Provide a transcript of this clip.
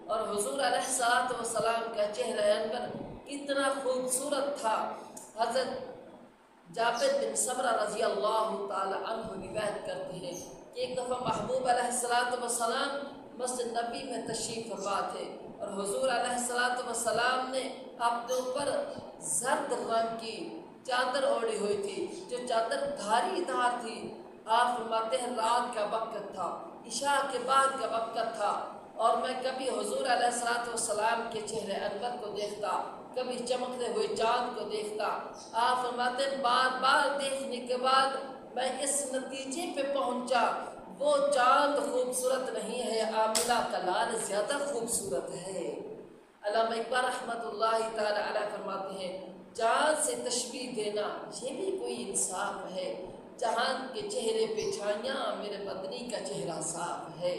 اور حضور علیہ الصلوۃ والسلام کا چہرہ انور کتنا خوبصورت تھا۔ حضرت جابر بن سمرہ رضی اللہ تعالی عنہ روایت کرتے ہیں کہ ایک دفعہ محبوب علیہ الصلوۃ والسلام مسجد نبی میں تشریف فرما تھے، اور حضور علیہ الصلوۃ والسلام نے اپنے اوپر زرد رنگ کی چادر اوڑھی ہوئی تھی، جو چادر دھاری دھار تھی۔ آپ فرماتے ہیں رات کا وقت تھا، عشاء کے بعد کا وقت تھا، اور میں کبھی حضور علیہ الصلوۃ والسلام کے چہرے انور کو دیکھتا، کبھی چمکتے ہوئے چاند کو دیکھتا۔ آپ فرماتے ہیں بار بار دیکھنے کے بعد میں اس نتیجے پہ پہنچا، وہ چاند خوبصورت نہیں ہے، آمنہ کا لال زیادہ خوبصورت ہے۔ علامہ اقبال رحمۃ اللہ تعالی علیہ فرماتے ہیں چاند سے تشبیہ دینا یہ بھی کوئی انصاف ہے، چاند کے چہرے پہ چھائیاں میرے مدنی کا چہرہ صاف ہے۔